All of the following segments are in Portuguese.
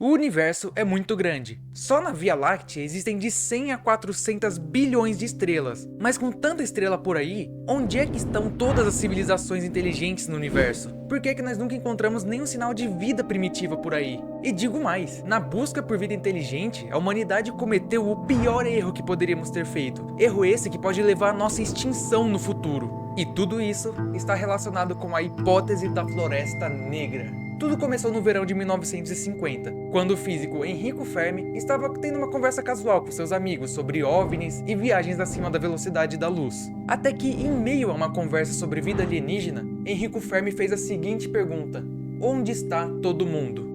O universo é muito grande. Só na Via Láctea existem de 100 a 400 bilhões de estrelas. Mas com tanta estrela por aí, onde é que estão todas as civilizações inteligentes no universo? Por que é que nós nunca encontramos nenhum sinal de vida primitiva por aí? E digo mais, na busca por vida inteligente, a humanidade cometeu o pior erro que poderíamos ter feito. Erro esse que pode levar à nossa extinção no futuro. E tudo isso está relacionado com a hipótese da Floresta Negra. Tudo começou no verão de 1950, quando o físico Enrico Fermi estava tendo uma conversa casual com seus amigos sobre OVNIs e viagens acima da velocidade da luz. Até que, em meio a uma conversa sobre vida alienígena, Enrico Fermi fez a seguinte pergunta: onde está todo mundo?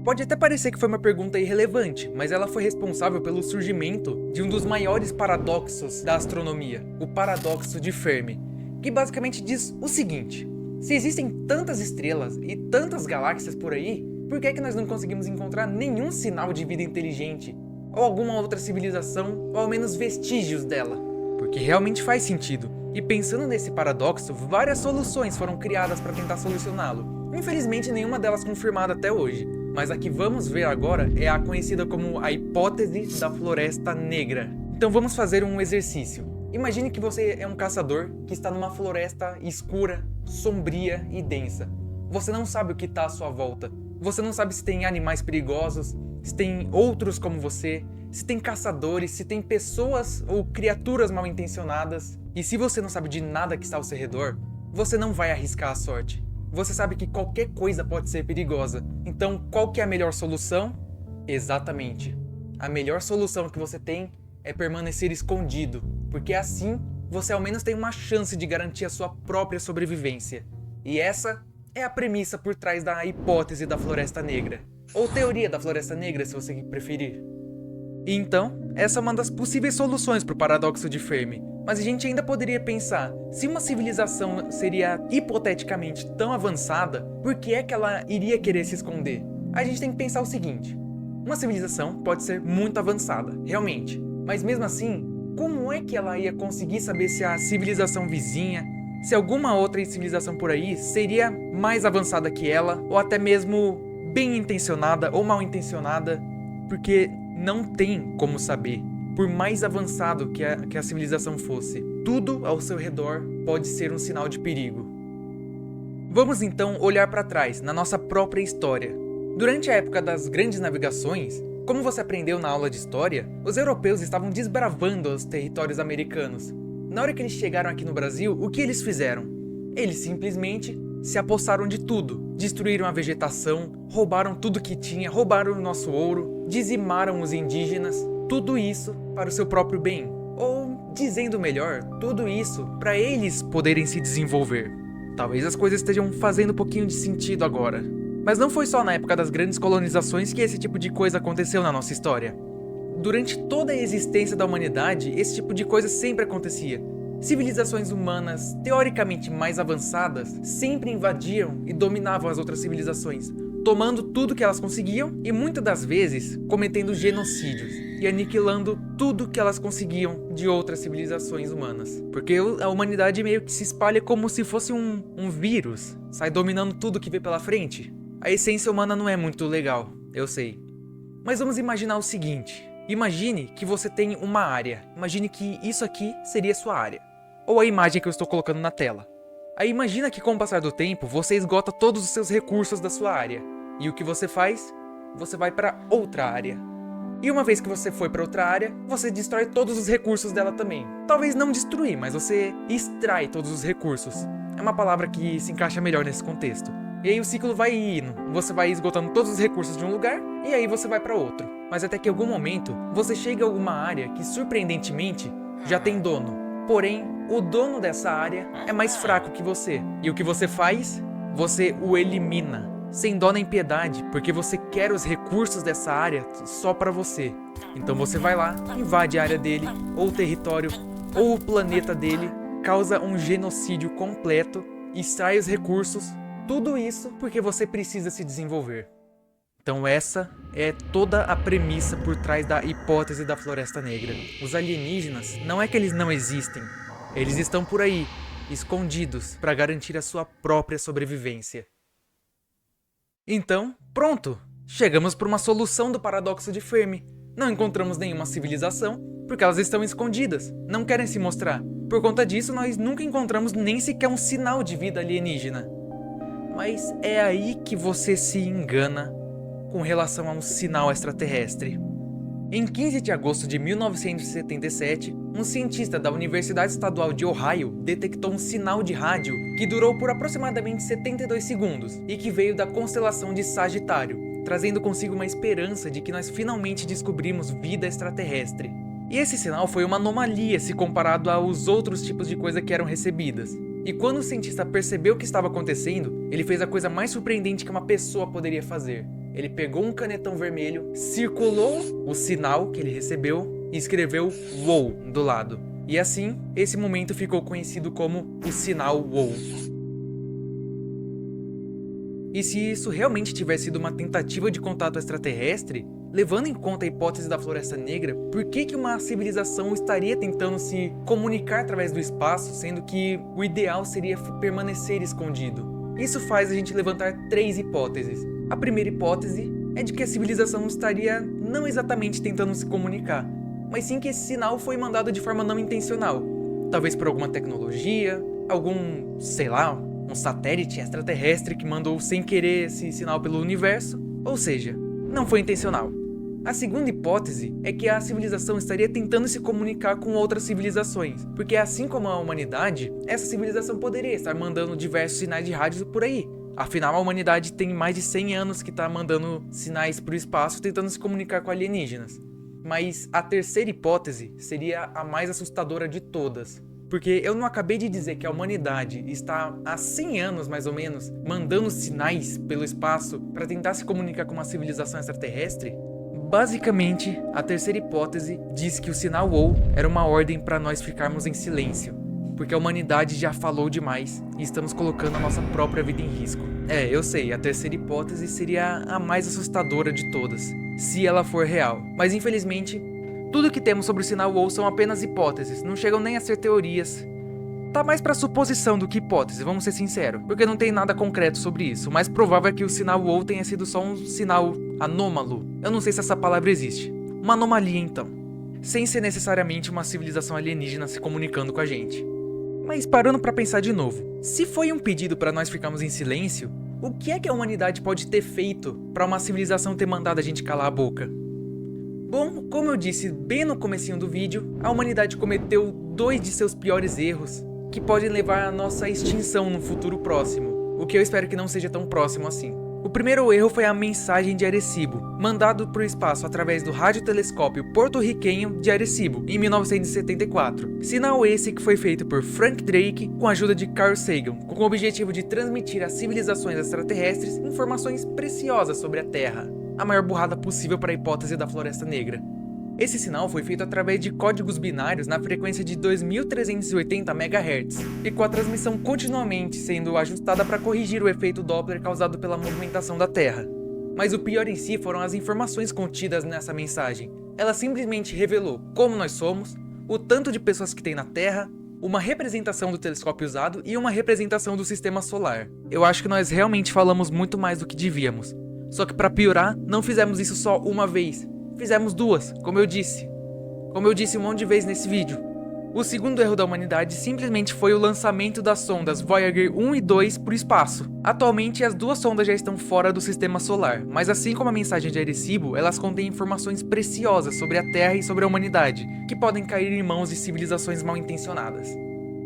Pode até parecer que foi uma pergunta irrelevante, mas ela foi responsável pelo surgimento de um dos maiores paradoxos da astronomia, o paradoxo de Fermi, que basicamente diz o seguinte: se existem tantas estrelas e tantas galáxias por aí, por que é que nós não conseguimos encontrar nenhum sinal de vida inteligente? Ou alguma outra civilização, ou ao menos vestígios dela? Porque realmente faz sentido. E pensando nesse paradoxo, várias soluções foram criadas para tentar solucioná-lo. Infelizmente nenhuma delas confirmada até hoje. Mas a que vamos ver agora é a conhecida como a hipótese da Floresta Negra. Então vamos fazer um exercício. Imagine que você é um caçador que está numa floresta escura, sombria e densa. Você não sabe o que está à sua volta. Você não sabe se tem animais perigosos, se tem outros como você, se tem caçadores, se tem pessoas ou criaturas mal intencionadas. E se você não sabe de nada que está ao seu redor, você não vai arriscar a sorte. Você sabe que qualquer coisa pode ser perigosa. Então, qual que é a melhor solução? Exatamente. A melhor solução que você tem é permanecer escondido, porque assim você ao menos tem uma chance de garantir a sua própria sobrevivência. E essa é a premissa por trás da hipótese da Floresta Negra, ou teoria da Floresta Negra, se você preferir. E então, essa é uma das possíveis soluções para o paradoxo de Fermi. Mas a gente ainda poderia pensar, se uma civilização seria hipoteticamente tão avançada, por que é que ela iria querer se esconder? A gente tem que pensar o seguinte: uma civilização pode ser muito avançada, realmente, mas mesmo assim, como é que ela ia conseguir saber se a civilização vizinha, se alguma outra civilização por aí seria mais avançada que ela, ou até mesmo bem intencionada ou mal intencionada? Porque não tem como saber. Por mais avançado que a civilização fosse, tudo ao seu redor pode ser um sinal de perigo. Vamos então olhar para trás, na nossa própria história. Durante a época das grandes navegações, como você aprendeu na aula de história, os europeus estavam desbravando os territórios americanos. Na hora que eles chegaram aqui no Brasil, o que eles fizeram? Eles simplesmente se apossaram de tudo, destruíram a vegetação, roubaram tudo que tinha, roubaram o nosso ouro, dizimaram os indígenas, tudo isso para o seu próprio bem. Ou, dizendo melhor, tudo isso para eles poderem se desenvolver. Talvez as coisas estejam fazendo um pouquinho de sentido agora. Mas não foi só na época das grandes colonizações que esse tipo de coisa aconteceu na nossa história. Durante toda a existência da humanidade, esse tipo de coisa sempre acontecia. Civilizações humanas, teoricamente mais avançadas, sempre invadiam e dominavam as outras civilizações, tomando tudo que elas conseguiam e muitas das vezes cometendo genocídios e aniquilando tudo que elas conseguiam de outras civilizações humanas. Porque a humanidade meio que se espalha como se fosse um vírus, sai dominando tudo que vê pela frente. A essência humana não é muito legal, eu sei. Mas vamos imaginar o seguinte: imagine que você tem uma área, imagine que isso aqui seria sua área, ou a imagem que eu estou colocando na tela. Aí imagina que com o passar do tempo, você esgota todos os seus recursos da sua área. E o que você faz? Você vai para outra área. E uma vez que você foi para outra área, você destrói todos os recursos dela também. Talvez não destruir, mas você extrai todos os recursos. É uma palavra que se encaixa melhor nesse contexto. E aí o ciclo vai indo. Você vai esgotando todos os recursos de um lugar, e aí você vai para outro. Mas até que em algum momento, você chega a alguma área que surpreendentemente já tem dono. Porém, o dono dessa área é mais fraco que você. E o que você faz? Você o elimina, sem dó nem piedade, porque você quer os recursos dessa área só pra você. Então você vai lá, invade a área dele, ou o território, ou o planeta dele, causa um genocídio completo, extrai os recursos, tudo isso porque você precisa se desenvolver. Então essa é toda a premissa por trás da hipótese da Floresta Negra. Os alienígenas, não é que eles não existem, eles estão por aí, escondidos, para garantir a sua própria sobrevivência. Então, pronto! Chegamos por uma solução do paradoxo de Fermi. Não encontramos nenhuma civilização, porque elas estão escondidas, não querem se mostrar. Por conta disso, nós nunca encontramos nem sequer um sinal de vida alienígena. Mas é aí que você se engana com relação a um sinal extraterrestre. Em 15 de agosto de 1977, um cientista da Universidade Estadual de Ohio detectou um sinal de rádio que durou por aproximadamente 72 segundos e que veio da constelação de Sagitário, trazendo consigo uma esperança de que nós finalmente descobrimos vida extraterrestre. E esse sinal foi uma anomalia se comparado aos outros tipos de coisa que eram recebidas. E quando o cientista percebeu o que estava acontecendo, ele fez a coisa mais surpreendente que uma pessoa poderia fazer. Ele pegou um canetão vermelho, circulou o sinal que ele recebeu e escreveu WOW do lado. E assim, esse momento ficou conhecido como o sinal WOW. E se isso realmente tivesse sido uma tentativa de contato extraterrestre, levando em conta a hipótese da Floresta Negra, por que uma civilização estaria tentando se comunicar através do espaço, sendo que o ideal seria permanecer escondido? Isso faz a gente levantar 3 hipóteses. A primeira hipótese é de que a civilização estaria não exatamente tentando se comunicar, mas sim que esse sinal foi mandado de forma não intencional. Talvez por alguma tecnologia, algum, sei lá, um satélite extraterrestre que mandou sem querer esse sinal pelo universo, ou seja, não foi intencional. A segunda hipótese é que a civilização estaria tentando se comunicar com outras civilizações, porque assim como a humanidade, essa civilização poderia estar mandando diversos sinais de rádio por aí. Afinal, a humanidade tem mais de 100 anos que está mandando sinais para o espaço tentando se comunicar com alienígenas. Mas a terceira hipótese seria a mais assustadora de todas. Porque eu não acabei de dizer que a humanidade está há 100 anos, mais ou menos, mandando sinais pelo espaço para tentar se comunicar com uma civilização extraterrestre? Basicamente, a terceira hipótese diz que o sinal WOW era uma ordem para nós ficarmos em silêncio, porque a humanidade já falou demais e estamos colocando a nossa própria vida em risco. Eu sei, a terceira hipótese seria a mais assustadora de todas, se ela for real. Mas infelizmente, tudo que temos sobre o sinal WOW são apenas hipóteses, não chegam nem a ser teorias. Tá mais pra suposição do que hipótese, vamos ser sinceros, porque não tem nada concreto sobre isso. O mais provável é que o sinal WOW tenha sido só um sinal anômalo. Eu não sei se essa palavra existe. Uma anomalia, então. Sem ser necessariamente uma civilização alienígena se comunicando com a gente. Mas parando pra pensar de novo, se foi um pedido pra nós ficarmos em silêncio, o que é que a humanidade pode ter feito pra uma civilização ter mandado a gente calar a boca? Bom, como eu disse bem no comecinho do vídeo, a humanidade cometeu 2 de seus piores erros, que podem levar à nossa extinção no futuro próximo, o que eu espero que não seja tão próximo assim. O primeiro erro foi a mensagem de Arecibo, mandado para o espaço através do radiotelescópio porto-riquenho de Arecibo, em 1974. Sinal esse que foi feito por Frank Drake com a ajuda de Carl Sagan, com o objetivo de transmitir às civilizações extraterrestres informações preciosas sobre a Terra. A maior burrada possível para a hipótese da Floresta Negra. Esse sinal foi feito através de códigos binários na frequência de 2380 MHz, e com a transmissão continuamente sendo ajustada para corrigir o efeito Doppler causado pela movimentação da Terra. Mas o pior em si foram as informações contidas nessa mensagem. Ela simplesmente revelou como nós somos, o tanto de pessoas que tem na Terra, uma representação do telescópio usado e uma representação do sistema solar. Eu acho que nós realmente falamos muito mais do que devíamos. Só que para piorar, não fizemos isso só uma vez. Fizemos 2, como eu disse um monte de vezes nesse vídeo. O segundo erro da humanidade simplesmente foi o lançamento das sondas Voyager 1 e 2 para o espaço. Atualmente as 2 sondas já estão fora do sistema solar, mas assim como a mensagem de Arecibo, elas contêm informações preciosas sobre a Terra e sobre a humanidade, que podem cair em mãos de civilizações mal intencionadas.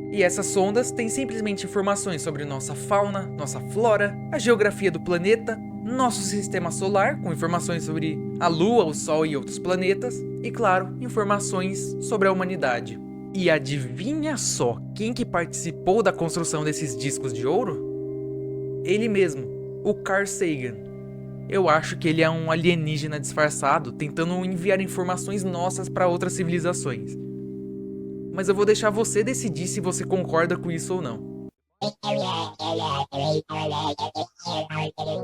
E essas sondas têm simplesmente informações sobre nossa fauna, nossa flora, a geografia do planeta, nosso sistema solar, com informações sobre a Lua, o Sol e outros planetas, e claro, informações sobre a humanidade. E adivinha só quem que participou da construção desses discos de ouro? Ele mesmo, o Carl Sagan. Eu acho que ele é um alienígena disfarçado tentando enviar informações nossas para outras civilizações. Mas eu vou deixar você decidir se você concorda com isso ou não.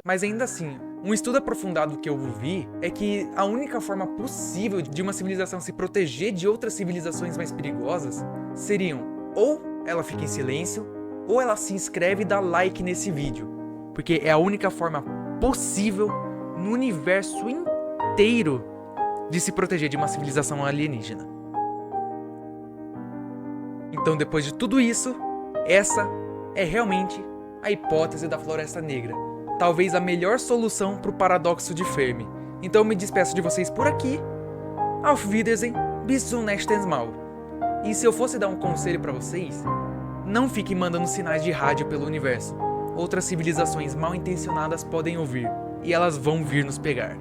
Mas ainda assim, um estudo aprofundado que eu vi é que a única forma possível de uma civilização se proteger de outras civilizações mais perigosas seriam ou ela fica em silêncio, ou ela se inscreve e dá like nesse vídeo, porque é a única forma possível no universo inteiro de se proteger de uma civilização alienígena. Então, depois de tudo isso, essa é realmente a hipótese da Floresta Negra. Talvez a melhor solução para o paradoxo de Fermi. Então eu me despeço de vocês por aqui. Auf Wiedersehen, bis zum nächsten Mal. E se eu fosse dar um conselho para vocês, não fiquem mandando sinais de rádio pelo universo. Outras civilizações mal intencionadas podem ouvir, e elas vão vir nos pegar.